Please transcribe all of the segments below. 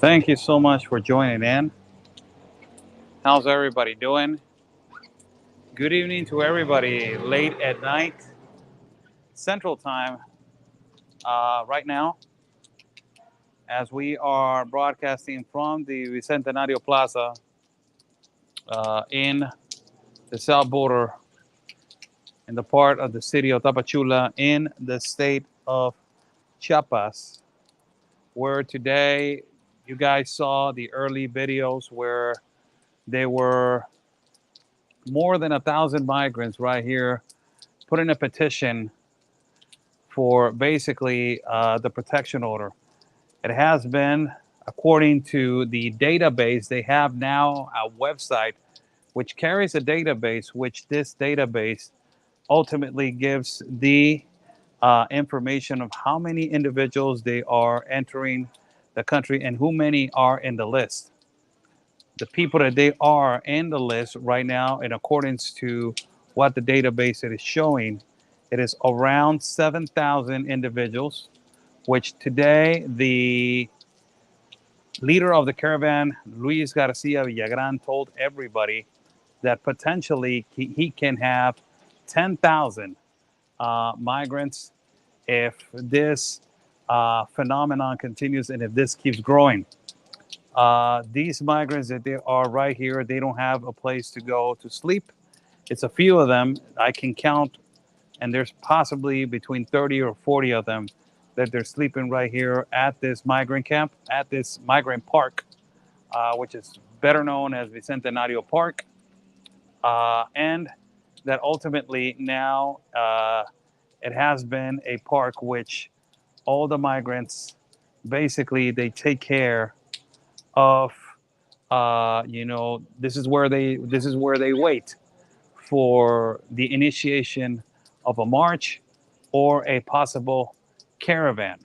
Thank you so much for joining in. How's everybody doing? Good evening to everybody late at night, Central Time, right now, as we are broadcasting from the Bicentenario Plaza in the south border, in the part of the city of Tapachula, in the state of Chiapas, where today you guys saw the early videos where there were more than 1,000 migrants right here putting a petition for basically the protection order. It has been, according to the database, they have now a website which carries a database, which this database ultimately gives the information of how many individuals they are entering the country and who many are in the list. The people that they are in the list right now, in accordance to what the database is showing, it is around 7,000 individuals, which today the leader of the caravan, Luis Garcia Villagran, told everybody that potentially he can have 10,000 migrants if this phenomenon continues and if this keeps growing. These migrants that they are right here, they don't have a place to go to sleep. It's a few of them. I can count, and there's possibly between 30 or 40 of them that they're sleeping right here at this migrant camp, at this migrant park, which is better known as Bicentenario Park. And that ultimately now it has been a park which all the migrants, basically, they take care of. This is where they wait for the initiation of a march or a possible caravan.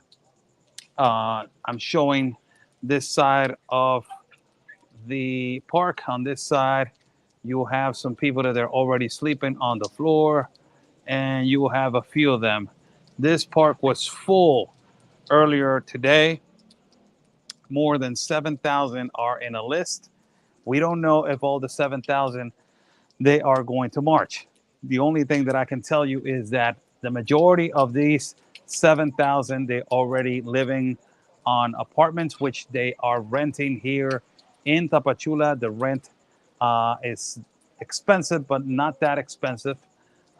I'm showing this side of the park. On this side, you will have some people that are already sleeping on the floor, and you will have a few of them. This park was full earlier today. More than 7,000 are in a list. We don't know if all the 7,000 they are going to march. The only thing that I can tell you is that the majority of these 7,000, they already living on apartments, which they are renting here in Tapachula. The rent is expensive, but not that expensive,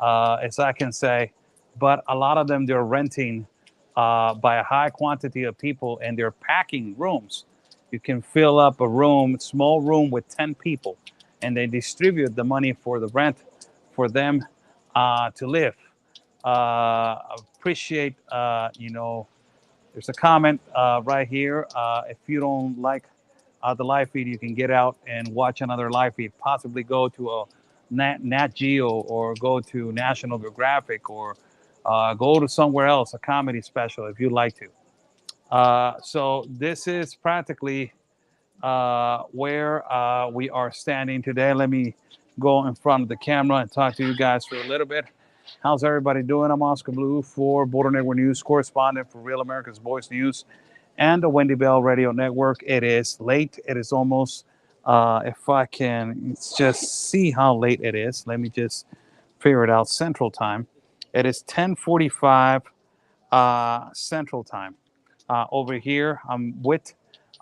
as I can say. But a lot of them, they're renting by a high quantity of people, and they're packing rooms. You can fill up a room, small room with 10 people, and they distribute the money for the rent for them to live. Appreciate, there's a comment right here. If you don't like the live feed, you can get out and watch another live feed. Possibly go to a Nat Geo or go to National Geographic or go to somewhere else, a comedy special, if you'd like to. So this is practically where we are standing today. Let me go in front of the camera and talk to you guys for a little bit. How's everybody doing? I'm Oscar Blue for Border Network News, correspondent for Real America's Voice News and the Wendy Bell Radio Network. It is late. It is almost, if I can just see how late it is, let me just figure it out. Central Time. It is 10:45 Central Time. Over here, I'm with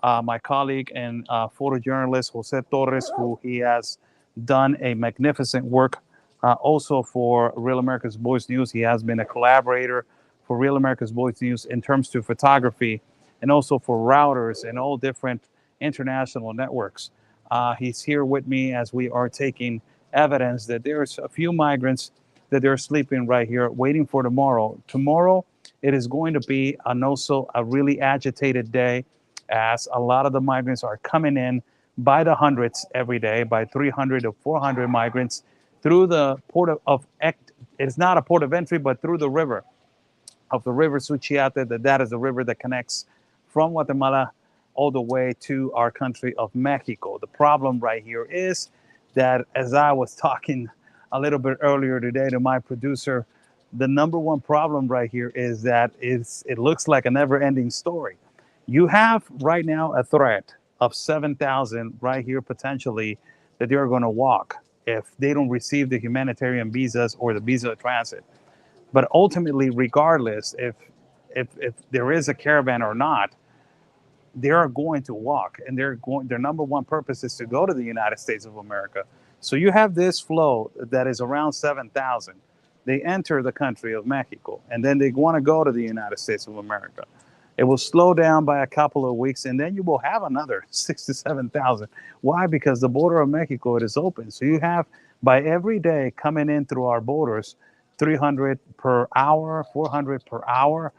my colleague and photojournalist, Jose Torres, who he has done a magnificent work also for Real America's Voice News. He has been a collaborator for Real America's Voice News in terms to photography and also for routers and all different international networks. He's here with me as we are taking evidence that there's a few migrants that they're sleeping right here waiting for tomorrow. Tomorrow, it is going to be also a really agitated day, as a lot of the migrants are coming in by the hundreds every day, by 300 to 400 migrants through the port of it's not a port of entry, but through the river Suchiate. That is the river that connects from Guatemala all the way to our country of Mexico. The problem right here is that, as I was talking a little bit earlier today to my producer, the number one problem right here is that it looks like a never-ending story. You have right now a threat of 7,000 right here potentially that they're going to walk if they don't receive the humanitarian visas or the visa of transit. But ultimately, regardless if there is a caravan or not, they are going to walk, and their number one purpose is to go to the United States of America. So you have this flow that is around 7,000. They enter the country of Mexico, and then they want to go to the United States of America. It will slow down by a couple of weeks, and then you will have another 6 to 7,000. Why? Because the border of Mexico, it is open. So you have, by every day coming in through our borders, 300 per hour, 400 per hour.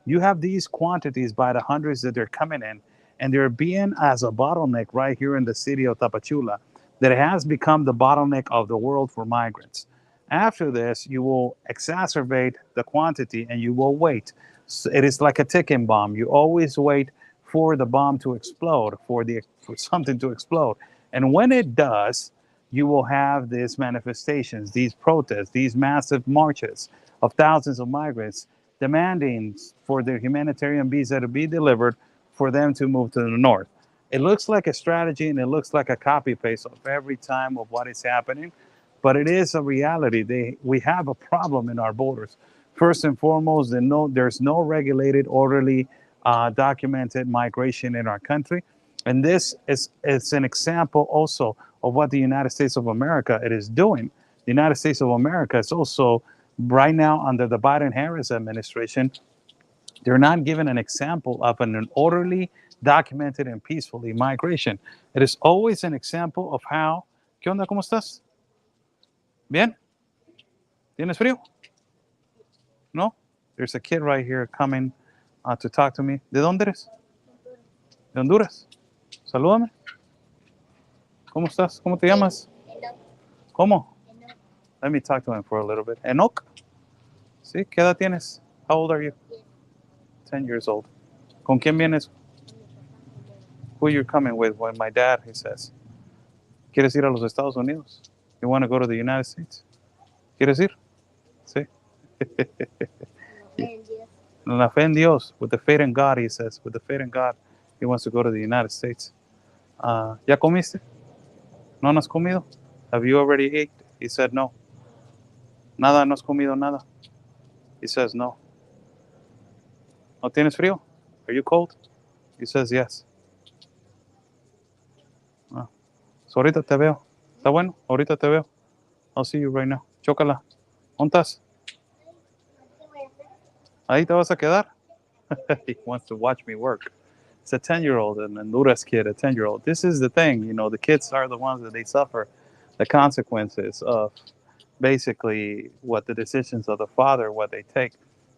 You have these quantities by the hundreds that they're coming in, and they're being as a bottleneck right here in the city of Tapachula, that it has become the bottleneck of the world for migrants. After this, you will exacerbate the quantity and you will wait. So it is like a ticking bomb. You always wait for the bomb to explode, for something to explode. And when it does, you will have these manifestations, these protests, these massive marches of thousands of migrants demanding for their humanitarian visa to be delivered for them to move to the north. It looks like a strategy and it looks like a copy paste of every time of what is happening, but it is a reality. We have a problem in our borders. First and foremost, there's no regulated, orderly, documented migration in our country. And this is an example also of what the United States of America it is doing. The United States of America is also right now under the Biden-Harris administration. They're not given an example of an orderly, documented, and peacefully migration. It is always an example of how. ¿Qué onda? ¿Cómo estás? Bien? ¿Tienes frío? No? There's a kid right here coming to talk to me. ¿De dónde eres? De Honduras. Salúdame. ¿Cómo estás? ¿Cómo te llamas? ¿Cómo? Let me talk to him for a little bit. Enoch? ¿Sí? ¿Qué edad tienes? How old are you? 10 years old. ¿Con quién vienes? Who you're coming with? Well, my dad, he says. ¿Quieres ir a los Estados Unidos? You want to go to the United States? ¿Quieres ir? Sí. La fe en Dios. With the faith in God, he says. With the faith in God, he wants to go to the United States. ¿Ya comiste? ¿No has comido? Have you already ate? He said no. Nada, no has comido nada. He says no. ¿No tienes frío? Are you cold? He says yes. So ahorita te veo. ¿Está bueno? Ahorita te veo. I'll see you right now. Chócala. ¿Dónde estás? Ahí te vas a quedar. He wants to watch me work. It's a 10-year-old, an Honduras kid, a 10-year-old. This is the thing, the kids are the ones that they suffer the consequences of basically what the decisions of the father, what they take.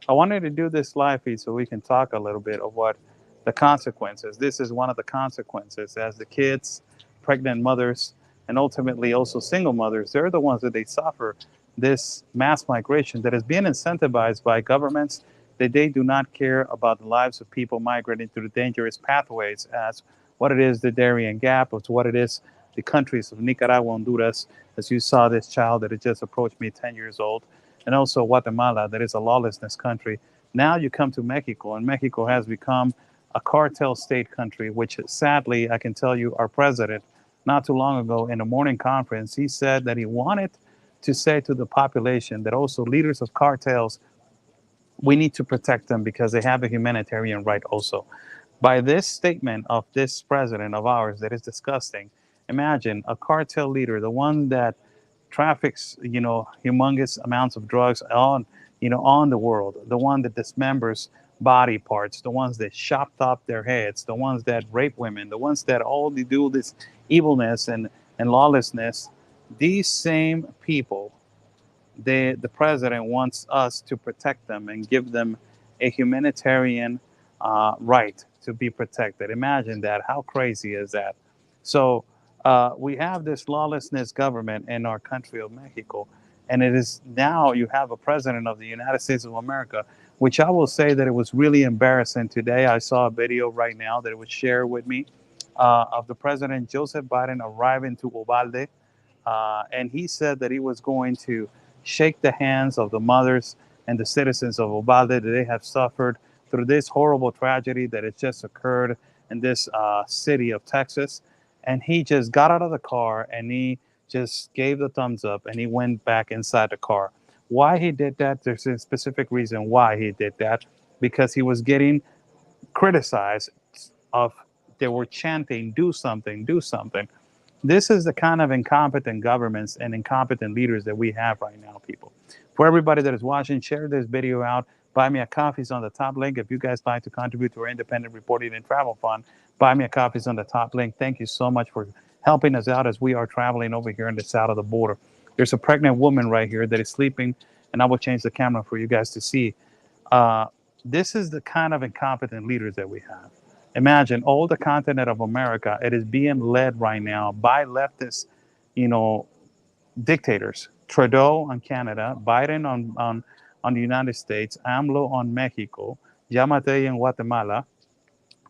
I wanted to do this live feed so we can talk a little bit of what the consequences. This is one of the consequences as the kids, pregnant mothers, and ultimately also single mothers, they're the ones that they suffer this mass migration that is being incentivized by governments that they do not care about the lives of people migrating through the dangerous pathways as what it is the Darien Gap, of what it is the countries of Nicaragua, Honduras, as you saw this child that had just approached me, 10 years old, and also Guatemala, that is a lawlessness country. Now you come to Mexico, and Mexico has become a cartel state country, which sadly, I can tell you, our president, not too long ago in a morning conference, he said that he wanted to say to the population that also leaders of cartels, we need to protect them because they have a humanitarian right also. By this statement of this president of ours that is disgusting, imagine a cartel leader, the one that traffics, humongous amounts of drugs on the world, the one that dismembers body parts, the ones that chopped off their heads, the ones that rape women, the ones that all they do this evilness and lawlessness. These same people, the president wants us to protect them and give them a humanitarian right to be protected. Imagine that. How crazy is that? So we have this lawlessness government in our country of Mexico, and it is now you have a president of the United States of America, which I will say that it was really embarrassing today. I saw a video right now that it was shared with me of the president Joseph Biden arriving to Uvalde, and he said that he was going to shake the hands of the mothers and the citizens of Uvalde that they have suffered through this horrible tragedy that has just occurred in this city of Texas. And he just got out of the car and he just gave the thumbs up and he went back inside the car. Why he did that? There's a specific reason why he did that, because he was getting criticized of they were chanting, do something, do something. This is the kind of incompetent governments and incompetent leaders that we have right now, people. For everybody that is watching, share this video out. Buy me a coffee is on the top link. If you guys like to contribute to our independent reporting and travel fund, buy me a coffee is on the top link. Thank you so much for helping us out as we are traveling over here on the south of the border. There's a pregnant woman right here that is sleeping, and I will change the camera for you guys to see. This is the kind of incompetent leaders that we have. Imagine all the continent of America. It is being led right now by leftist, dictators. Trudeau on Canada, Biden on the United States, AMLO on Mexico, Yamatei in Guatemala.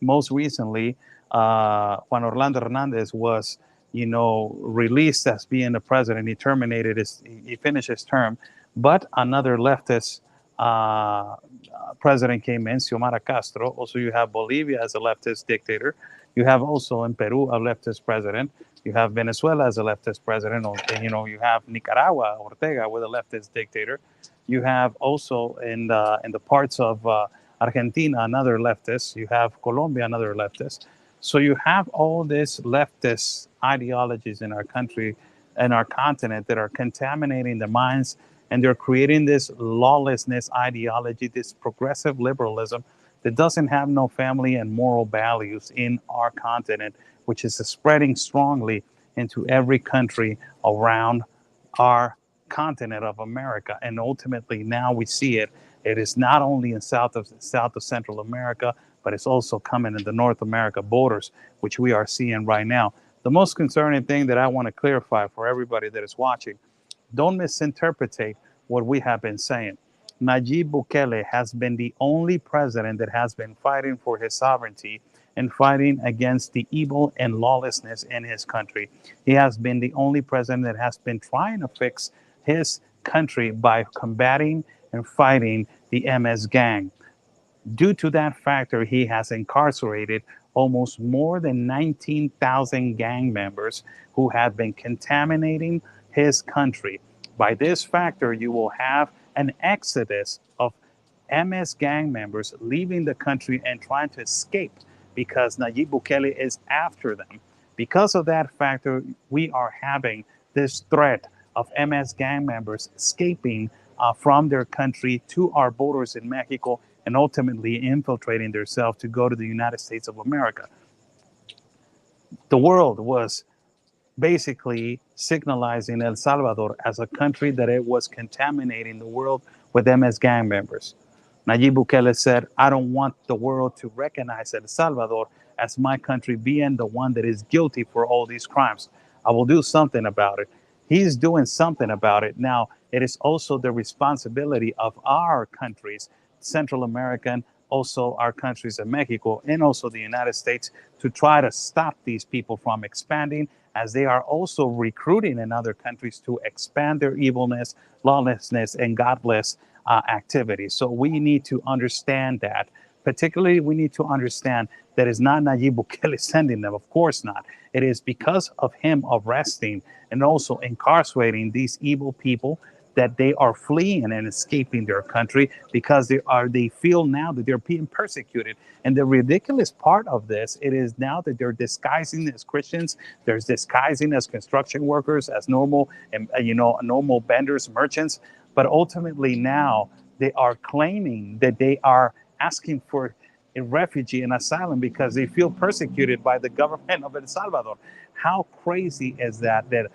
Most recently, Juan Orlando Hernandez was, released as being the president. He finished his term, but another leftist president came in, Xiomara Castro. Also, you have Bolivia as a leftist dictator. You have also in Peru a leftist president. You have Venezuela as a leftist president. You have Nicaragua, Ortega, with a leftist dictator. You have also in the parts of Argentina another leftist. You have Colombia another leftist. So you have all these leftist ideologies in our country and our continent that are contaminating the minds, and they're creating this lawlessness ideology, this progressive liberalism that doesn't have no family and moral values in our continent, which is spreading strongly into every country around our continent of America. And ultimately now we see it. It is not only in South of Central America, but it's also coming in the North America borders, which we are seeing right now. The most concerning thing that I want to clarify for everybody that is watching, don't misinterpret what we have been saying. Nayib Bukele has been the only president that has been fighting for his sovereignty and fighting against the evil and lawlessness in his country. He has been the only president that has been trying to fix his country by combating and fighting the MS gang. Due to that factor, he has incarcerated almost more than 19,000 gang members who have been contaminating his country. By this factor, you will have an exodus of MS gang members leaving the country and trying to escape because Nayib Bukele is after them. Because of that factor, we are having this threat of MS gang members escaping from their country to our borders in Mexico and ultimately infiltrating themselves to go to the United States of America. The world was basically signalizing El Salvador as a country that it was contaminating the world with MS gang members. Nayib Bukele said, I don't want the world to recognize El Salvador as my country being the one that is guilty for all these crimes. I will do something about it. He's doing something about it. Now, it is also the responsibility of our countries, Central American, also our countries in Mexico, and also the United States, to try to stop these people from expanding, as they are also recruiting in other countries to expand their evilness, lawlessness, and godless activities. So we need to understand that. Particularly, we need to understand that it's not Nayib Bukele sending them. Of course not. It is because of him arresting and also incarcerating these evil people that they are fleeing and escaping their country because they feel now that they're being persecuted. And the ridiculous part of this, it is now that they're disguising as Christians, they're disguising as construction workers, as normal vendors, merchants. But ultimately now they are claiming that they are asking for a refugee and asylum because they feel persecuted by the government of El Salvador. How crazy is that? That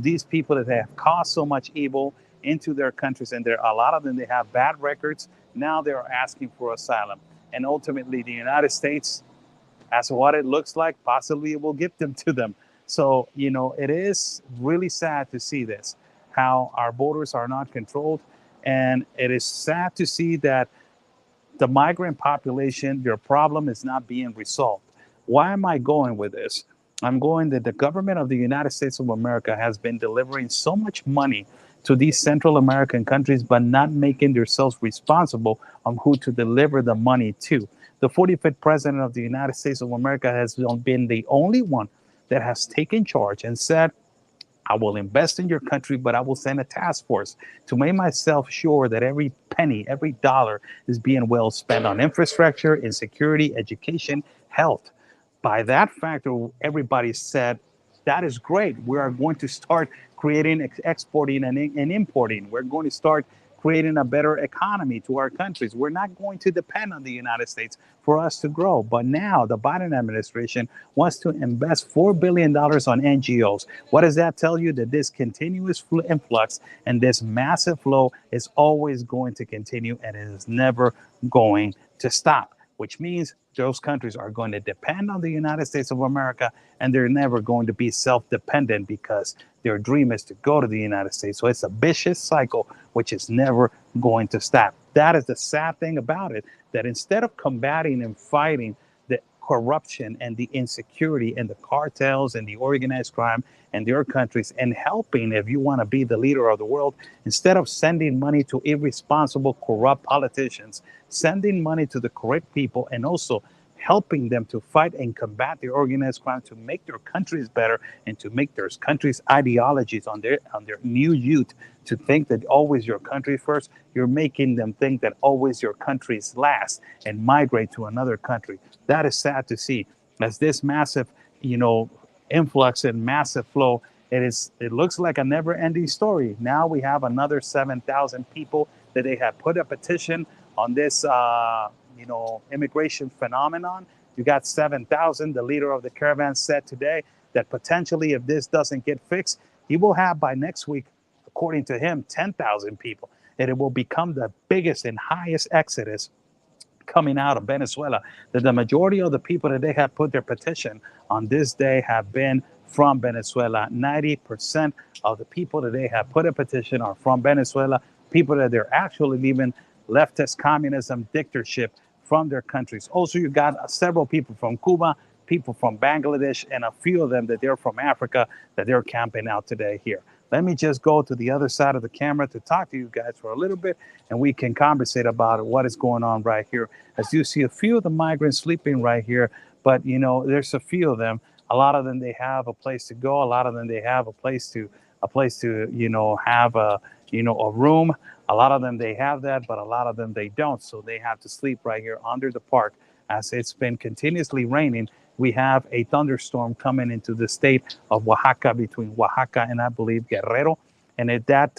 these people that have caused so much evil into their countries, and a lot of them, they have bad records. Now they're asking for asylum, and ultimately the United States, as what it looks like, possibly it will give them to them. So it is really sad to see this, how our borders are not controlled, and it is sad to see that the migrant population, their problem is not being resolved. Why am I going with this? I'm going that the government of the United States of America has been delivering so much money to these Central American countries, but not making themselves responsible on who to deliver the money to. The 45th president of the United States of America has been the only one that has taken charge and said, I will invest in your country, but I will send a task force to make myself sure that every penny, every dollar is being well spent on infrastructure, in security, education, health. By that factor, everybody said, that is great. We are going to start creating, exporting, and importing. We're going to start creating a better economy to our countries. We're not going to depend on the United States for us to grow. But now the Biden administration wants to invest $4 billion on NGOs. What does that tell you? That this continuous influx and this massive flow is always going to continue, and it is never going to stop, which means those countries are going to depend on the United States of America, and they're never going to be self-dependent because their dream is to go to the United States. So it's a vicious cycle, which is never going to stop. That is the sad thing about it, that instead of combating and fighting the corruption and the insecurity and the cartels and the organized crime in their countries and helping, if you want to be the leader of the world, instead of sending money to irresponsible, corrupt politicians, sending money to the correct people and also helping them to fight and combat the organized crime, to make their countries better and to make their countries' ideologies on their new youth to think that always your country first, you're making them think that always your country's last and migrate to another country. That is sad to see, as this massive, influx and massive flow, it looks like a never-ending story. Now we have another 7,000 people that they have put a petition on this immigration phenomenon. You got 7,000. The leader of the caravan said today that potentially if this doesn't get fixed, he will have by next week, according to him, 10,000 people. And it will become the biggest and highest exodus coming out of Venezuela. That the majority of the people that they have put their petition on this day have been from Venezuela. 90% of the people that they have put a petition are from Venezuela, people that they're actually leaving leftist communism dictatorship from their countries. Also, you got several people from Cuba, people from Bangladesh, and a few of them that they're from Africa that they're camping out today here. Let me just go to the other side of the camera to talk to you guys for a little bit, and we can conversate about what is going on right here. As you see, a few of the migrants sleeping right here, but there's a few of them. A lot of them, they have a place to go. A lot of them, they have a place to have a room. A lot of them, they have that, but a lot of them, they don't. So they have to sleep right here under the park. As it's been continuously raining, we have a thunderstorm coming into the state of Oaxaca, between Oaxaca and I believe Guerrero. And that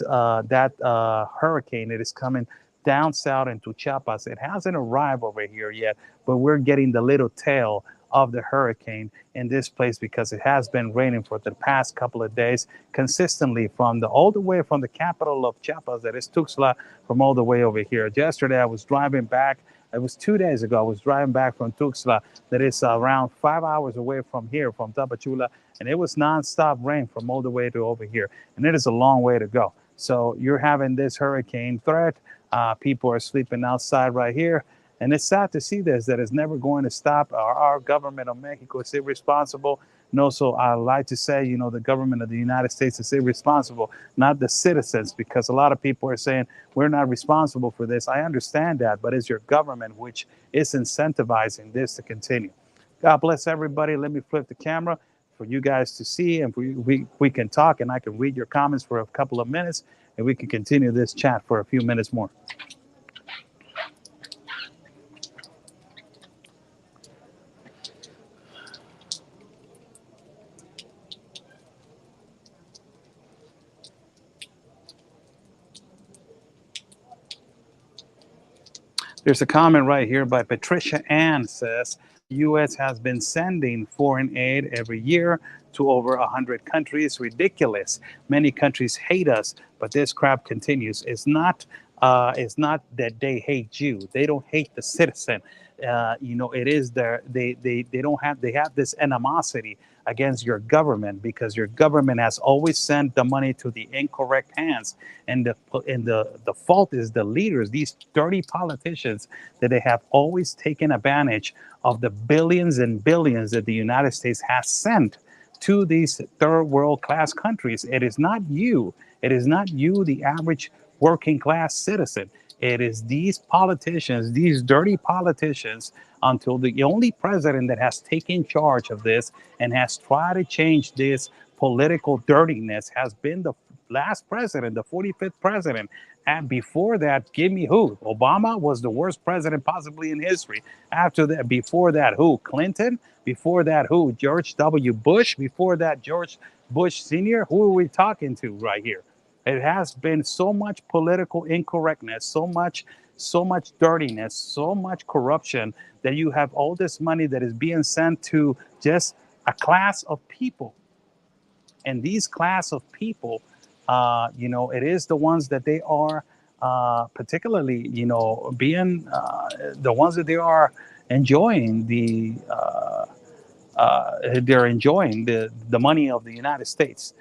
hurricane, it is coming down south into Chiapas. It hasn't arrived over here yet, but we're getting the little tail of the hurricane in this place because it has been raining for the past couple of days consistently all the way from the capital of Chiapas, that is Tuxtla, from all the way over here. Yesterday, I was driving back. It was 2 days ago. I was driving back from Tuxtla, that is around 5 hours away from here, from Tapachula, and it was nonstop rain from all the way to over here, and it is a long way to go. So you're having this hurricane threat. People are sleeping outside right here. And it's sad to see this, that it's never going to stop. Our government of Mexico is irresponsible. No, so I like to say, the government of the United States is irresponsible, not the citizens, because a lot of people are saying we're not responsible for this. I understand that, but it's your government which is incentivizing this to continue. God bless everybody. Let me flip the camera for you guys to see, and we can talk, and I can read your comments for a couple of minutes, and we can continue this chat for a few minutes more. There's a comment right here by Patricia Ann, says, U.S. has been sending foreign aid every year to over 100 countries. Ridiculous. Many countries hate us, but this crap continues. It's not that they hate you. They don't hate the citizen. It is they have this animosity against your government because your government has always sent the money to the incorrect hands, and the fault is the leaders, these dirty politicians, that they have always taken advantage of the billions and billions that the United States has sent to these third world class countries. It is not you. It is not you, the average working class citizen. It is these politicians, these dirty politicians, until the only president that has taken charge of this and has tried to change this political dirtiness has been the last president, the 45th president. And before that, give me who? Obama was the worst president possibly in history. After that, before that, who? Clinton. Before that, who? George W. Bush. Before that, George Bush Sr. Who are we talking to right here? It has been so much political incorrectness, so much dirtiness, so much corruption that you have all this money that is being sent to just a class of people. And these class of people, it is the ones that they are particularly, being the ones that they are enjoying they're enjoying the money of the United States.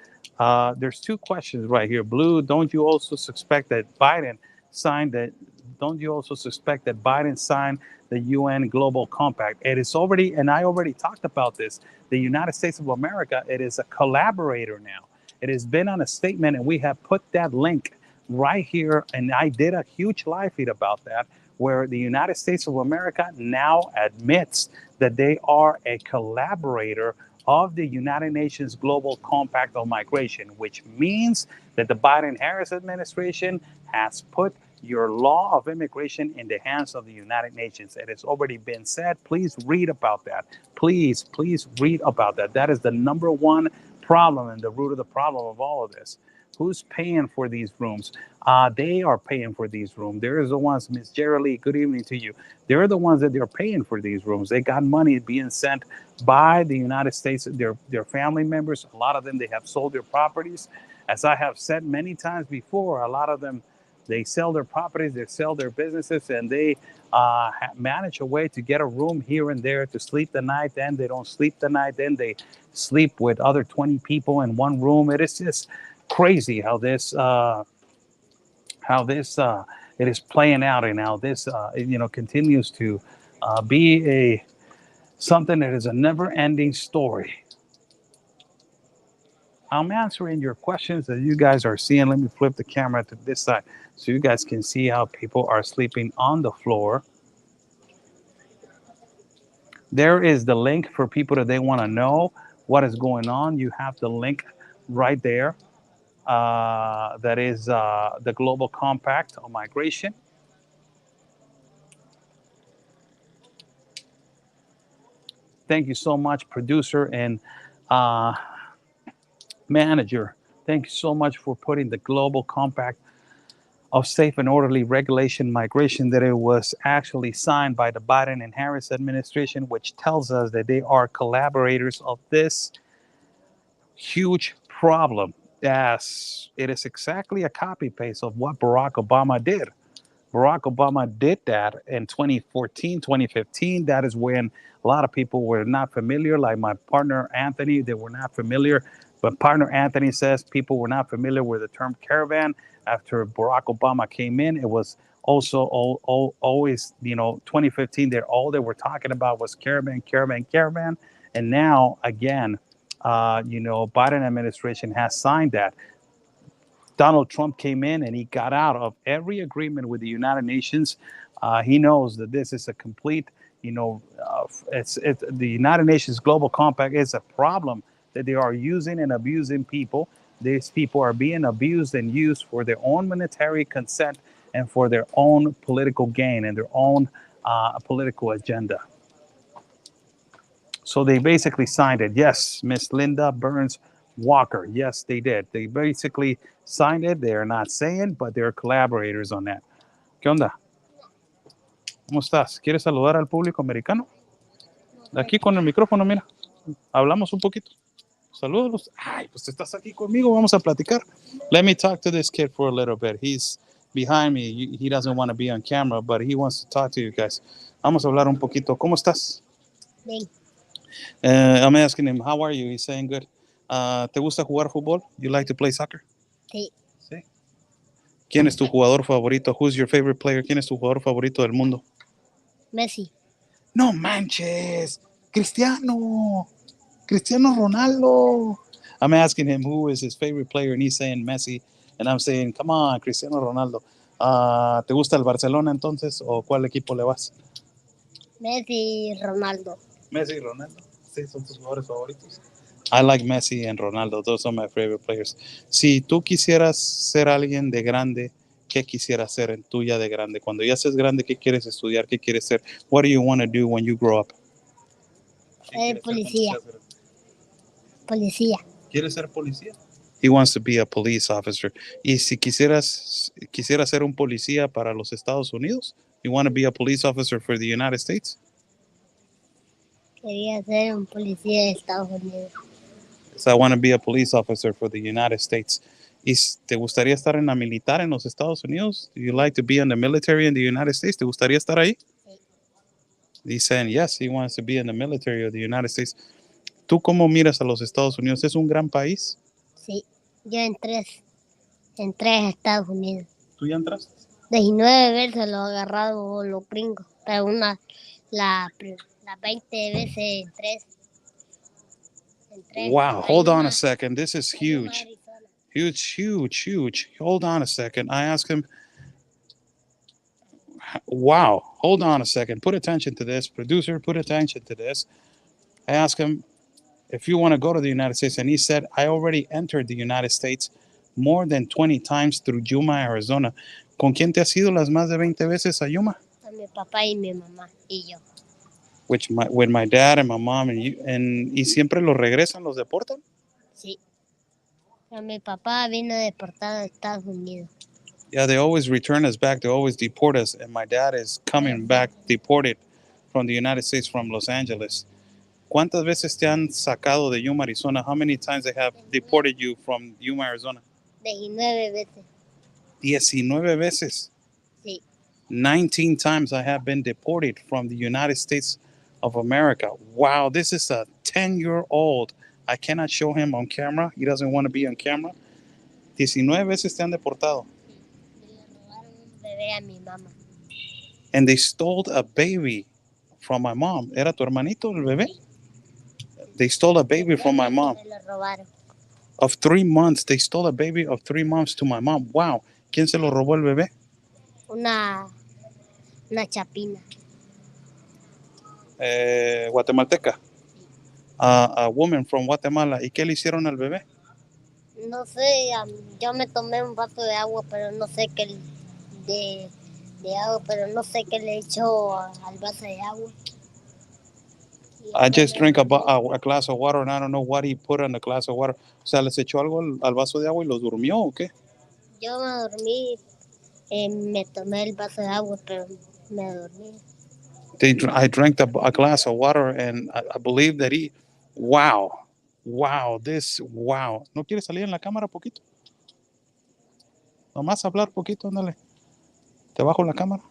There's two questions right here. Blue, don't you also suspect that Biden signed that? Don't you also suspect that Biden signed the UN Global Compact? It is already, and I already talked about this. The United States of America, it is a collaborator now. It has been on a statement, and we have put that link right here. And I did a huge live feed about that, where the United States of America now admits that they are a collaborator of the United Nations Global Compact on Migration, which means that the Biden-Harris administration has put your law of immigration in the hands of the United Nations. It has already been said. Please read about that. Please read about that. That is the number one problem and the root of the problem of all of this. Who's paying for these rooms? They are paying for these rooms. They're the ones, Miss Geraldine, good evening to you. They're the ones that they're paying for these rooms. They got money being sent by the United States, their family members. A lot of them, they have sold their properties. As I have said many times before, a lot of them, they sell their properties, they sell their businesses, and they manage a way to get a room here and there to sleep the night. Then they don't sleep the night. Then they sleep with other 20 people in one room. It is just crazy how this it is playing out, and how this continues to be something that is a never-ending story. I'm answering your questions that you guys are seeing. Let me flip the camera to this side so you guys can see how people are sleeping on the floor. There is the link for people that they want to know what is going on. You have the link right there. That is the Global Compact on Migration. Thank you so much, producer and manager. Thank you so much for putting the Global Compact of Safe and Orderly Regulation Migration, that it was actually signed by the Biden and Harris administration, which tells us that they are collaborators of this huge problem. Yes, it is exactly a copy paste of what Barack Obama did. Barack Obama did that in 2014, 2015. That is when a lot of people were not familiar, like my partner Anthony, they were not familiar. But partner Anthony says people were not familiar with the term caravan. After Barack Obama came in, it was also always, 2015, all they were talking about was caravan. And now, again, Biden administration has signed that. Donald Trump came in and he got out of every agreement with the United Nations. He knows that this is a complete, the United Nations Global Compact is a problem, that they are using and abusing people. These people are being abused and used for their own monetary consent and for their own political gain and their own political agenda. So they basically signed it. Yes, Miss Linda Burns Walker. Yes, they did. They basically signed it. They're not saying, but they're collaborators on that. ¿Qué onda? ¿Cómo estás? ¿Quieres saludar al público americano? Aquí con el micrófono, mira. Hablamos un poquito. Saludos. Ay, pues estás aquí conmigo. Vamos a platicar. Let me talk to this kid for a little bit. He's behind me. He doesn't want to be on camera, but he wants to talk to you guys. Vamos a hablar un poquito. ¿Cómo estás? Bien. I'm asking him, how are you? He's saying good. ¿Te gusta jugar fútbol? You like to play soccer? Sí. Sí. ¿Quién es tu jugador favorito? Who's your favorite player? ¿Quién es tu jugador favorito del mundo? Messi. No manches. Cristiano Ronaldo. I'm asking him who is his favorite player, and he's saying Messi. And I'm saying, come on, Cristiano Ronaldo. ¿Te gusta el Barcelona entonces o cuál equipo le vas? Messi y Ronaldo. Messi y Ronaldo. Sí, son tus jugadores favoritos. I like Messi and Ronaldo. Those are my favorite players. Si tú quisieras ser alguien de grande, ¿qué quisieras ser en tuya de grande? Cuando ya seas grande, ¿qué quieres estudiar? ¿Qué quieres ser? What do you want to do when you grow up? Ser policía. Policía. ¿Quieres ser policía? He wants to be a police officer. Y si quisieras ser un policía para los Estados Unidos, you want to be a police officer for the United States? Quería ser un policía de Estados Unidos. So I want to be a police officer for the United States. ¿Y te gustaría estar en la militar en los Estados Unidos? Do you like to be in the military in the United States? ¿Te gustaría estar ahí? Sí. He's saying yes, he wants to be in the military of the United States. ¿Tú cómo miras a los Estados Unidos? ¿Es un gran país? Sí. Yo entré a Estados Unidos. ¿Tú ya entraste? 19 veces lo he agarrado los gringos, pero las 20 veces entré. Wow, hold on a second. This is huge. Huge. Hold on a second. I asked him, wow, hold on a second. Put attention to this. Producer, put attention to this. I asked him if you want to go to the United States, and he said, I already entered the United States more than 20 times through Yuma, Arizona. ¿Con quién te has ido las más de 20 veces a Yuma? A mi papá y mi mamá y yo. With my dad and my mom and you, y siempre los regresan, los deportan? Sí. Pero mi papá vino deportado a Estados Unidos. Yeah, they always return us back. They always deport us. And my dad is coming back deported from the United States, from Los Angeles. ¿Cuántas veces te han sacado de Yuma, Arizona? How many times they have deported you from Yuma, Arizona? 19 veces. 19 veces. Sí. 19 times I have been deported from the United States of America. Wow, this is a 10-year-old. I cannot show him on camera. He doesn't want to be on camera. 19 veces te han deportado. Le robaron un bebé a mi mamá. And they stole a baby from my mom. ¿Era tu hermanito el bebé? They stole a baby from my mom. Me lo robaron. Of 3 months. They stole a baby of 3 months to my mom. Wow. ¿Quién se lo robó el bebé? Una chapina. Guatemalteca. A woman from Guatemala. ¿Y qué le hicieron al bebé? No sé, yo me tomé un vaso de agua, pero no sé qué de agua, pero no sé qué le echó al vaso de agua. I just drank a glass of water and I don't know what he put in the glass of water. O sea, ¿les echó algo al vaso de agua y los durmió o qué? Yo me dormí, me tomé el vaso de agua, pero me dormí. I drank a glass of water and I believe that he, wow. ¿No quieres salir en la cámara poquito? Nomás hablar poquito, ándale. ¿Te bajo la cámara?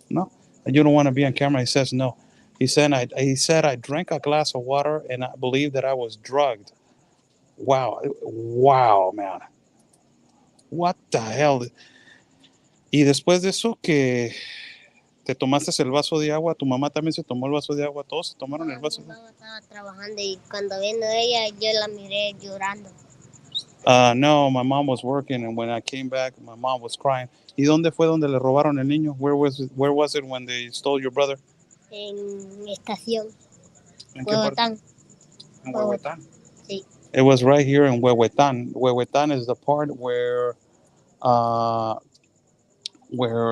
No. You don't want to be on camera. He says no. He said I drank a glass of water and I believe that I was drugged. Wow, man. What the hell? Y después de eso que te tomaste el vaso de agua, tu mamá también se tomó el vaso de agua, todos se tomaron el vaso de agua. Mi mamá estaba trabajando y cuando vino ella, yo la miré llorando. No, my mom was working and when I came back, my mom was crying. ¿Y dónde fue donde le robaron el niño? Where was it when they stole your brother? En estación. ¿En qué parte? Huehuetán. En Huehuetán. Sí. It was right here in Huehuetán. Huehuetán is the part where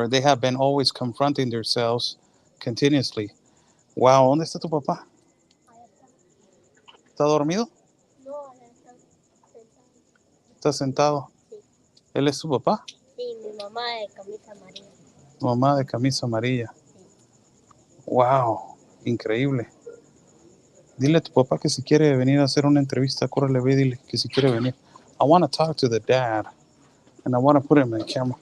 they have been always confronting themselves continuously. Wow, ¿dónde está tu papá? ¿Está dormido? No, está sentado. ¿Está sentado? Sí. ¿Él es tu papá? Sí, mi mamá de camisa amarilla. Tu mamá de camisa amarilla. Sí. Wow, increíble. Dile a tu papá que si quiere venir a hacer una entrevista, córrele, ve, dile que si quiere venir. I want to talk to the dad, and I want to put him on camera.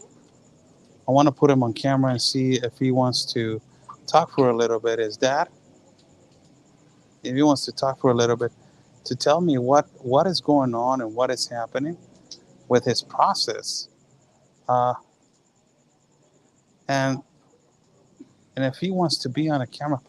I want to put him on camera and see if he wants to talk for a little bit. His dad, if he wants to talk for a little bit, to tell me what is going on and what is happening with his process, and if he wants to be on a camera.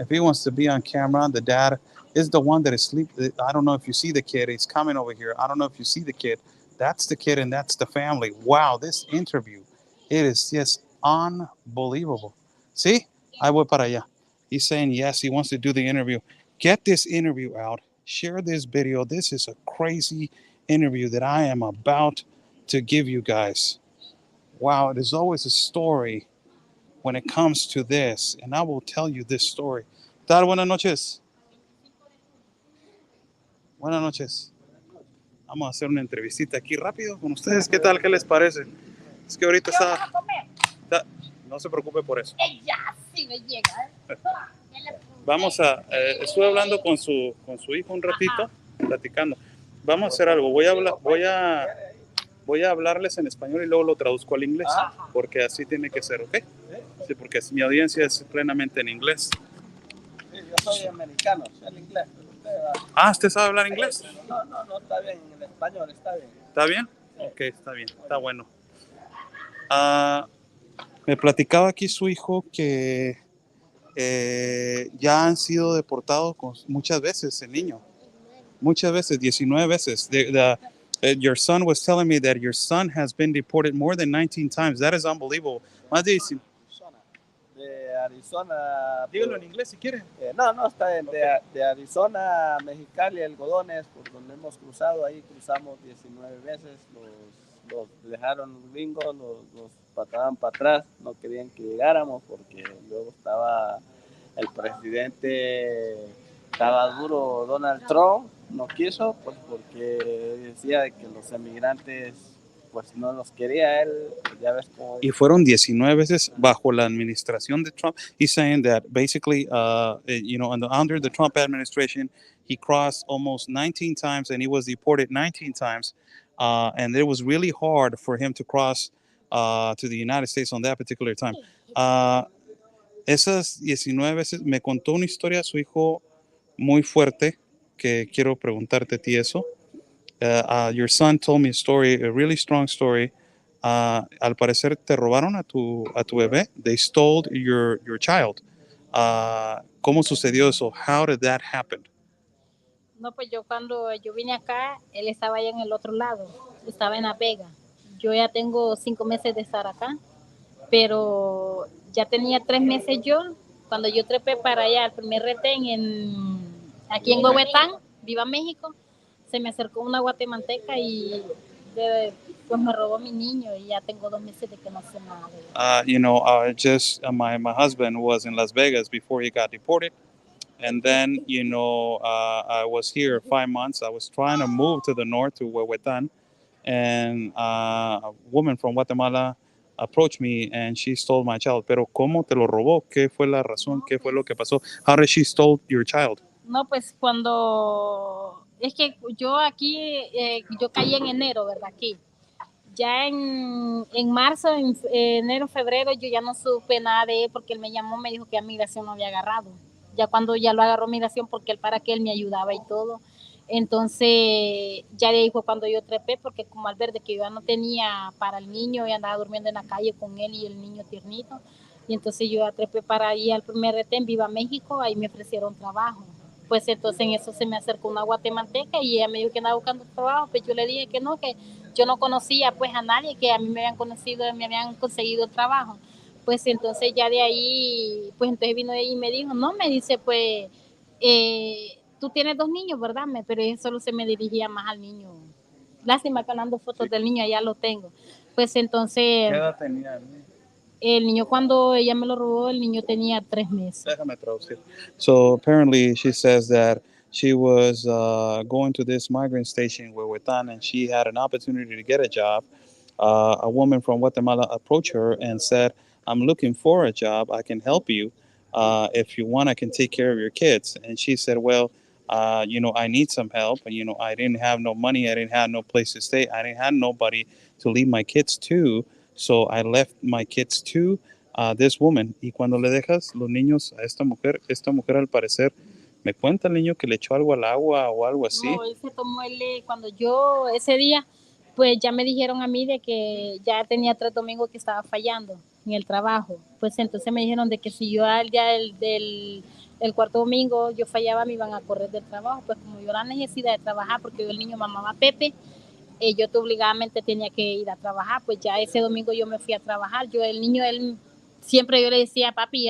if he wants to be on camera, the dad is the one that is sleeping. I don't know if you see the kid. He's coming over here. I don't know if you see the kid. That's the kid and that's the family. Wow, this interview, it is just unbelievable. See, I voy para allá. He's saying yes, he wants to do the interview. Get this interview out. Share this video. This is a crazy interview that I am about to give you guys. Wow, it is always a story when it comes to this, and I will tell you this story. Tal, buenas noches. Buenas noches. Vamos a hacer una entrevistita aquí rápido con ustedes. ¿Qué tal? ¿Qué les parece? Es que ahorita no se preocupe por eso. Ya, sí me llega. Vamos a... estuve hablando con su hijo un ratito, platicando. Vamos a hacer algo. Voy a hablarles en español y luego lo traduzco al inglés, porque así tiene que ser, ¿ok? Sí, porque mi audiencia es plenamente en inglés. Sí, yo soy americano, sé el inglés. ¿Usted sabe hablar inglés? No, está bien, en español está bien. ¿Está bien? Ok, está bien, está bueno. Me platicaba aquí su hijo que ya han sido deportados muchas veces, el niño. Muchas veces, 19 veces. Your son was telling me that your son has been deported more than 19 times. That is unbelievable. Más de 19. De Arizona. Dígalo en inglés si quiere. No, está bien. De Arizona, Mexicali, Algodones, por donde hemos cruzado, ahí cruzamos 19 veces. Los dejaron gringos, los pataban para atrás, no querían que llegáramos porque luego estaba el presidente, estaba duro Donald Trump, no quiso, pues porque decía que los emigrantes pues no los quería él, ya ves cómo... Y fueron 19 veces bajo la administración de Trump. He's saying that basically, under the Trump administration, he crossed almost 19 times and he was deported 19 times. And it was really hard for him to cross to the United States on that particular time. Esas 19 veces me contó una historia su hijo muy fuerte que quiero preguntarte a ti eso. Your son told me a story, a really strong story. Al parecer te robaron a tu bebé. They stole your child. ¿Cómo sucedió eso? How did that happen? No, pues yo cuando yo vine acá, él estaba allá en el otro lado, estaba en La Vega. Yo ya tengo 5 meses de estar acá, pero ya tenía 3 meses yo, cuando yo trepé para allá, el primer retén aquí en Huehuetán, Viva México, se me acercó una guatemalteca y pues me robó mi niño y ya tengo 2 meses de que no sé nada de él. My husband was in Las Vegas before he got deported. And then, I was here 5 months. I was trying to move to the north to Huehuetan. And a woman from Guatemala approached me and she stole my child. Pero ¿cómo te lo robó? ¿Qué fue la razón? ¿Qué fue lo que pasó? How did she stole your child? No, pues es que yo aquí, yo caí en enero, ¿verdad? Aquí. Ya en marzo, enero, febrero, yo ya no supe nada de él porque él me llamó, me dijo que a migración no había agarrado. Ya cuando ya lo agarró migración, porque él para que él me ayudaba y todo. Entonces, ya de ahí fue cuando yo trepé, porque como al ver de que yo ya no tenía para el niño, y andaba durmiendo en la calle con él y el niño tiernito. Y entonces yo ya trepé para ahí al primer retén, Viva México, ahí me ofrecieron trabajo. Pues entonces en eso se me acercó una guatemalteca y ella me dijo que andaba buscando trabajo, pues yo le dije que no, que yo no conocía pues a nadie, que a mí me habían conseguido trabajo. Pues entonces ya de ahí, pues entonces vino ella y me dijo, no, me dice pues, tú tienes 2 niños, ¿verdad? Pero ella solo se me dirigía más al niño. Lástima que dando fotos del niño, allá lo tengo. Pues entonces... ¿Qué edad tenía el niño? El niño cuando ella me lo robó, el niño tenía 3 meses. Déjame traducir. So apparently she says that she was going to this migrant station where Huehuetan and she had an opportunity to get a job. A woman from Guatemala approached her and said, I'm looking for a job. I can help you. If you want, I can take care of your kids. And she said, well, I need some help. And, I didn't have no money. I didn't have no place to stay. I didn't have nobody to leave my kids to. So I left my kids to this woman. Y cuando le dejas los niños a esta mujer al parecer, me cuenta el niño que le echó algo al agua o algo así. No, él se tomó cuando yo ese día, pues ya me dijeron a mí de que ya tenía 3 domingos que estaba fallando en el trabajo. Pues entonces me dijeron de que si yo al día el El cuarto domingo yo fallaba, me iban a correr del trabajo, pues como yo la necesidad de trabajar, porque yo el niño mamaba Pepe, yo obligadamente tenía que ir a trabajar, pues ya ese domingo yo me fui a trabajar. Yo el niño, él siempre yo le decía, papi,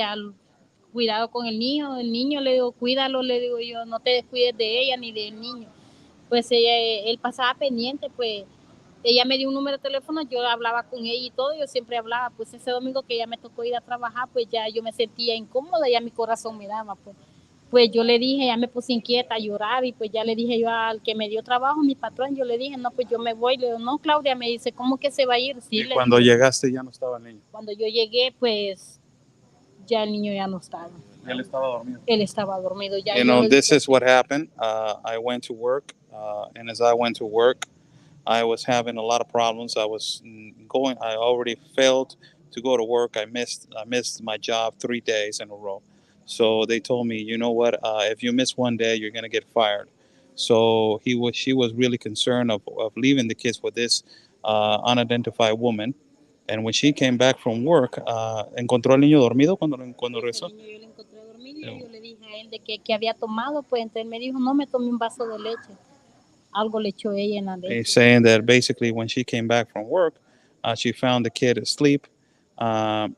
cuidado con el niño le digo, cuídalo, le digo yo, no te descuides de ella ni del niño. Pues él pasaba pendiente, pues ella me dio un número de teléfono, yo hablaba con ella y todo, yo siempre hablaba. Pues ese domingo que ya me tocó ir a trabajar, pues ya yo me sentía incómoda, ya mi corazón me daba, pues yo le dije, ya me puse inquieta a llorar, y pues ya le dije yo al que me dio trabajo, mi patrón, yo le dije, no, pues yo me voy. Le digo, no, Claudia, me dice, ¿cómo que se va a ir? Sí, Y cuando llegaste ya no estaba el niño. Cuando yo llegué, pues ya el niño ya no estaba. Él estaba dormido. Él estaba dormido. Ya you know, this is what happened. I went to work, and as I went to work, I was having a lot of problems. I was going. I already failed to go to work. I missed my job 3 days in a row. So they told me, you know what? If you miss one day, you're gonna get fired. So she was really concerned of leaving the kids with this unidentified woman. And when she came back from work, encontró al niño dormido cuando regresó. Yo le encontré dormido y yo le dije a él de que había tomado, pues entonces me dijo, no, me tomé un vaso de leche. Algo le echó ella en la leche. He's saying that basically when she came back from work, she found the kid asleep, and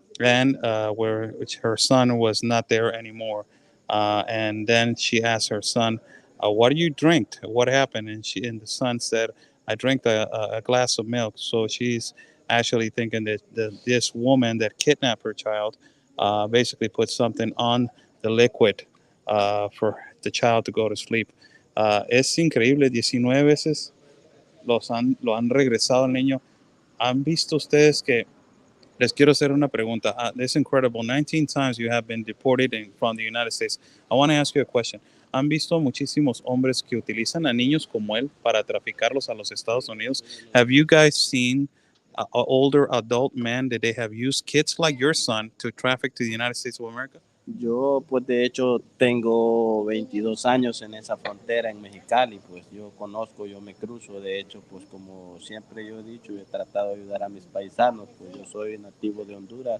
where her son was not there anymore. And then she asked her son, "What do you drink? What happened?" And the son said, "I drank a glass of milk." So she's actually thinking that this woman that kidnapped her child basically put something on the liquid for the child to go to sleep. Es increíble, 19 veces lo han regresado al niño. ¿Han visto ustedes que, les quiero hacer una pregunta, it's incredible, 19 times you have been deported from the United States. I want to ask you a question. ¿Han visto muchísimos hombres que utilizan a niños como él para traficarlos a los Estados Unidos? Have you guys seen older adult men that they have used kids like your son to traffic to the United States of America? Yo, pues de hecho, tengo 22 años en esa frontera en Mexicali, pues yo conozco, yo me cruzo, de hecho, pues como siempre yo he dicho, he tratado de ayudar a mis paisanos, pues yo soy nativo de Honduras,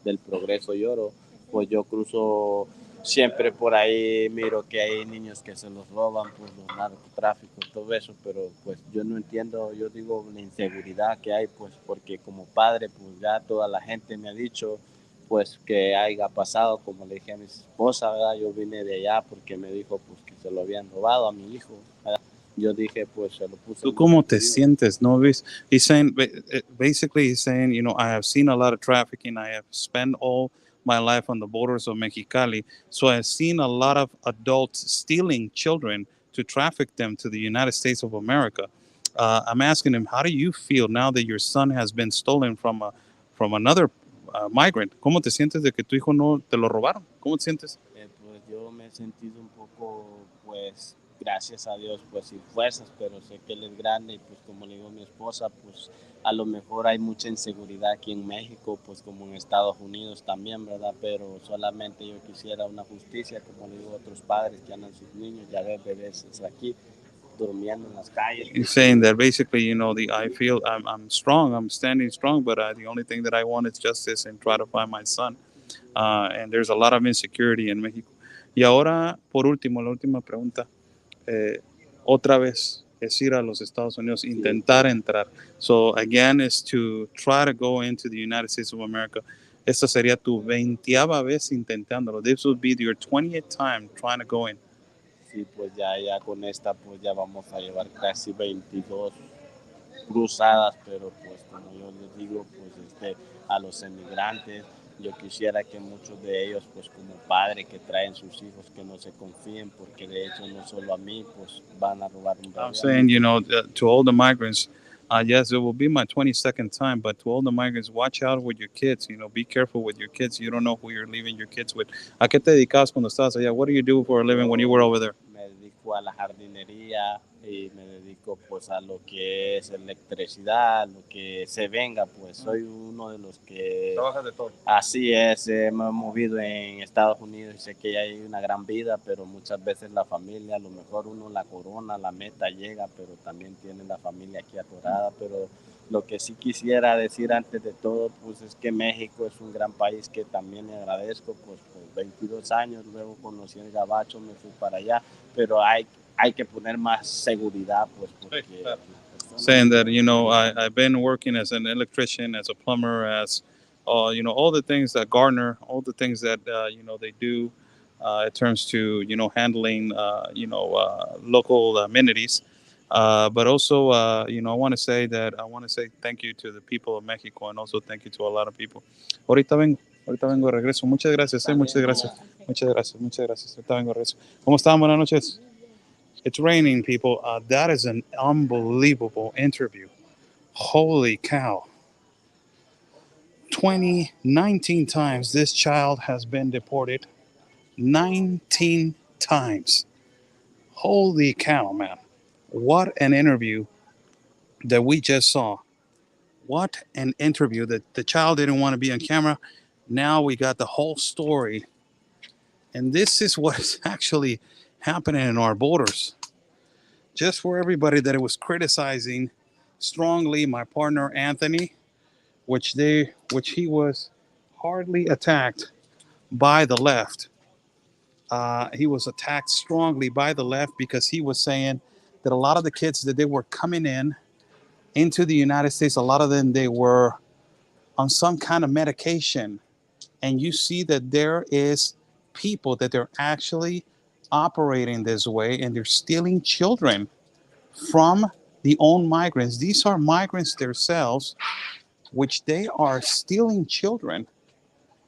del Progreso Lloro, pues yo cruzo siempre por ahí, miro que hay niños que se los roban, pues los narcotráficos, todo eso, pero pues yo no entiendo, yo digo la inseguridad que hay, pues porque como padre, pues ya toda la gente me ha dicho, pues que haya pasado, como le dije a mi esposa, ¿verdad? Yo vine de allá porque me dijo pues que se lo habían robado a mi hijo, ¿verdad? Yo dije pues se lo puse. ¿Tú cómo te sientes? No, he's saying, basically he's saying, you know, I have seen a lot of trafficking. I have spent all my life on the borders of Mexicali, so I've seen a lot of adults stealing children to traffic them to the United States of America. I'm asking him, how do you feel now that your son has been stolen from another migrant? ¿Cómo te sientes de que tu hijo no te lo robaron? ¿Cómo te sientes? Pues yo me he sentido un poco, pues, gracias a Dios, pues sin fuerzas, pero sé que Él es grande y pues como le digo a mi esposa, pues a lo mejor hay mucha inseguridad aquí en México, pues como en Estados Unidos también, ¿verdad? Pero solamente yo quisiera una justicia, como le digo a otros padres que andan sus niños, ya ves bebés aquí, durmiendo en las calles. He's saying that basically, you know, I feel I'm strong, I'm standing strong, but the only thing that I want is justice and try to find my son. And there's a lot of insecurity in México. Y ahora, por último, la última pregunta, otra vez es ir a los Estados Unidos, intentar entrar. So again, is to try to go into the United States of America. Esta sería tu 20ª vez intentándolo. This would be your 20th time trying to go in. Sí, pues ya con esta pues ya vamos a llevar casi 22 cruzadas, pero pues como yo les digo, pues a los emigrantes, yo quisiera que muchos de ellos, pues como padres que traen sus hijos, que no se confíen, porque de hecho no solo a mí, pues van a robar un bebé. I'm saying, you know, to all the migrants, yes, it will be my 22nd time, but to all the migrants, watch out with your kids, you know, be careful with your kids. You don't know who you're leaving your kids with. ¿A qué te dedicabas cuando estabas allá? What do you do for a living when you were over there? Me dedico a la jardinería y me dedico pues a lo que es electricidad, lo que se venga, pues soy uno de los que... Trabajas de todo. Así es, me he movido en Estados Unidos y sé que hay una gran vida, pero muchas veces la familia, a lo mejor uno la corona, la meta llega, pero también tiene la familia aquí atorada, pero Lo que sí quisiera decir antes de todo, pues es que México es un gran país que también le agradezco, pues por 22 años, luego conocí el Gabacho, me fui para allá, pero hay que poner más seguridad, pues porque las personas... Saying that, you know, I've been working as an electrician, as a plumber, as you know, all the things that gardener, all the things that you know, they do in terms to, you know, handling local amenities. But also, you know, I want to say thank you to the people of Mexico, and also thank you to a lot of people. Ahorita vengo de regreso. Muchas gracias, muchas gracias, muchas gracias, muchas gracias. Ahorita vengo de regreso. ¿Cómo están? Buenas noches. It's raining, people. That is an unbelievable interview. Holy cow. 19 times this child has been deported. 19 times. Holy cow, man. What an interview that we just saw. What an interview that the child didn't want to be on camera. Now we got the whole story. And this is what is actually happening in our borders. Just for everybody that it was criticizing strongly my partner Anthony, which he was hardly attacked by the left. He was attacked strongly by the left because he was saying that a lot of the kids that they were coming into the United States, a lot of them they were on some kind of medication, and you see that there is people that they're actually operating this way, and they're stealing children from the own migrants. These are migrants themselves, which they are stealing children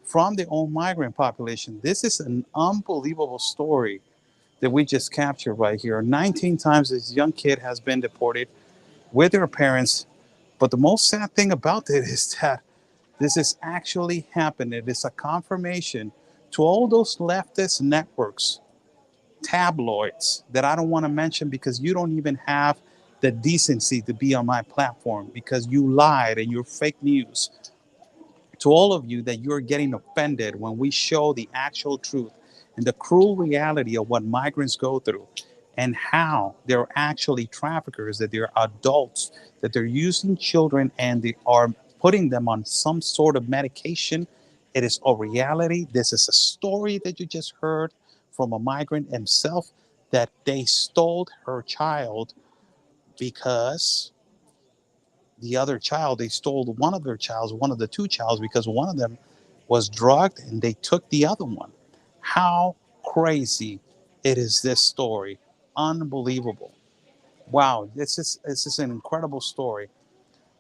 from their own migrant population. This is an unbelievable story that we just captured right here. 19 times this young kid has been deported with their parents. But the most sad thing about it is that this is actually happening. It is a confirmation to all those leftist networks, tabloids that I don't want to mention because you don't even have the decency to be on my platform because you lied and you're fake news. To all of you that you're getting offended when we show the actual truth and the cruel reality of what migrants go through and how they're actually traffickers, that they're adults, that they're using children and they are putting them on some sort of medication. It is a reality. This is a story that you just heard from a migrant himself that they stole her child because the other child, they stole one of their childs, one of the two childs, because one of them was drugged and they took the other one. How crazy it is, this story. Unbelievable. Wow, this is an incredible story.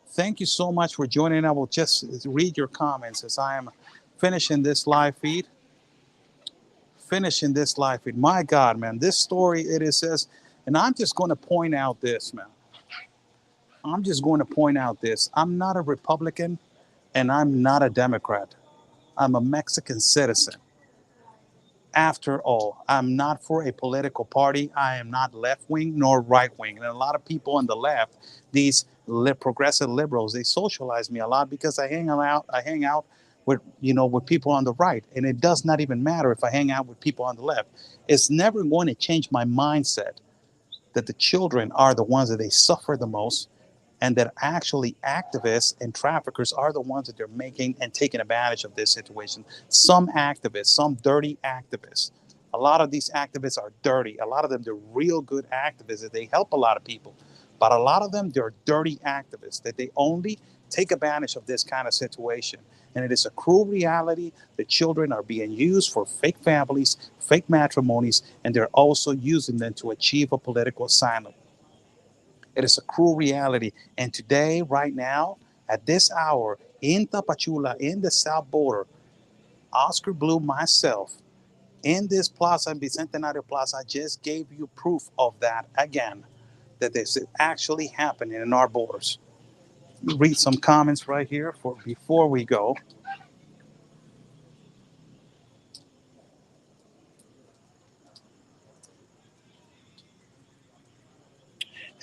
Thank you so much for joining. I will just read your comments as I am finishing this live feed. My God, man, this story, it is says, and I'm just going to point out this, man. I'm not a Republican and I'm not a Democrat. I'm a Mexican citizen. After all, I'm not for a political party. I am not left wing nor right wing. And a lot of people on the left, these progressive liberals, they socialize me a lot because I hang out with with people on the right. And it does not even matter if I hang out with people on the left. It's never going to change my mindset that the children are the ones that they suffer the most, and that actually activists and traffickers are the ones that they're making and taking advantage of this situation. Some activists, some dirty activists. A lot of these activists are dirty. A lot of them, they're real good activists that they help a lot of people. But a lot of them, they're dirty activists that they only take advantage of this kind of situation. And it is a cruel reality that children are being used for fake families, fake matrimonies, and they're also using them to achieve a political asylum. It is a cruel reality. And today, right now, at this hour, in Tapachula, in the South Border, Oscar Blue, myself, in this plaza, in Bicentenario Plaza, I just gave you proof of that again, that this is actually happening in our borders. Let me read some comments right here before we go.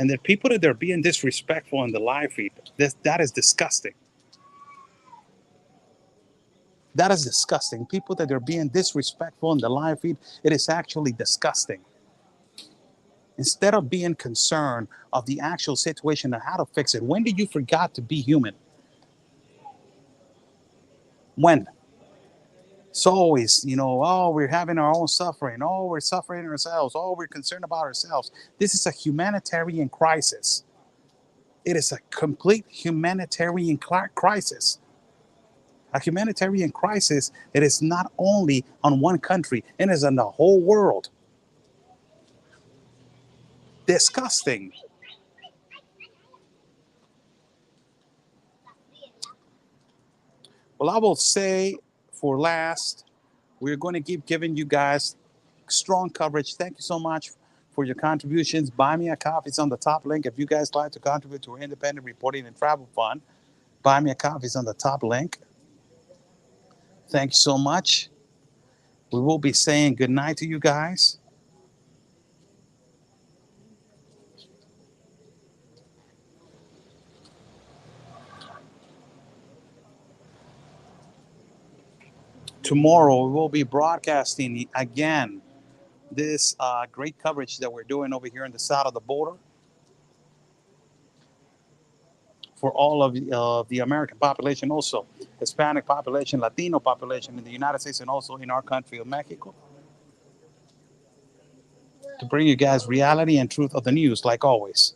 And the people that they're being disrespectful in the live feed, that is disgusting. That is disgusting. People that are being disrespectful in the live feed, it is actually disgusting. Instead of being concerned of the actual situation and how to fix it, when did you forget to be human? When? It's always, oh, we're having our own suffering. Oh, we're suffering ourselves. Oh, we're concerned about ourselves. This is a humanitarian crisis. It is a complete humanitarian crisis. A humanitarian crisis that is not only on one country, it is on the whole world. Disgusting. Well, I will say for last, we're going to keep giving you guys strong coverage. Thank you so much for your contributions. Buy me a coffee. It's on the top link. If you guys like to contribute to our independent reporting and travel fund, buy me a coffee. It's on the top link. Thank you so much. We will be saying good night to you guys. Tomorrow we will be broadcasting again this great coverage that we're doing over here on the side of the border for all of the American population, also Hispanic population, Latino population in the United States, and also in our country of Mexico, to bring you guys reality and truth of the news, like always.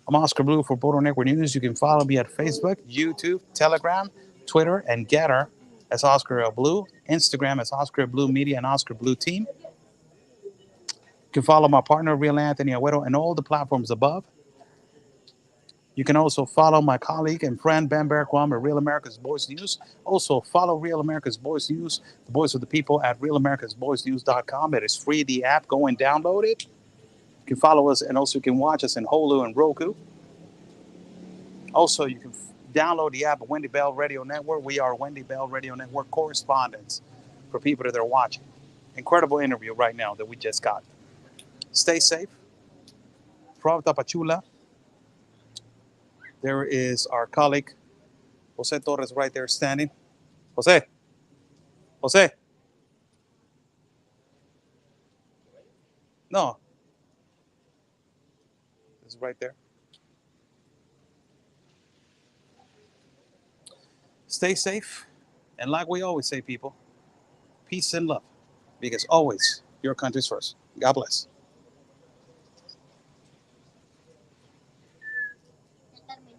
I'm Oscar Blue for Border Network News. You can follow me at Facebook, YouTube, Telegram, Twitter, and Getter as Oscar L. Blue, Instagram as Oscar Blue Media and Oscar Blue Team. You can follow my partner, Real Anthony Agüero, and all the platforms above. You can also follow my colleague and friend, Ben Berquam, at Real America's Voice News. Also, follow Real America's Voice News, the voice of the people, at realamericasvoicenews.com. It is free, the app. Go and download it. You can follow us, and also you can watch us in Hulu and Roku. Also, you can download the app of Wendy Bell Radio Network. We are Wendy Bell Radio Network correspondents for people that are watching. Incredible interview right now that we just got. Stay safe. From Tapachula, there is our colleague, Jose Torres, right there standing. Jose. Jose. No. It's right there. Stay safe. And like we always say, people, peace and love. Because always, your country's first. God bless.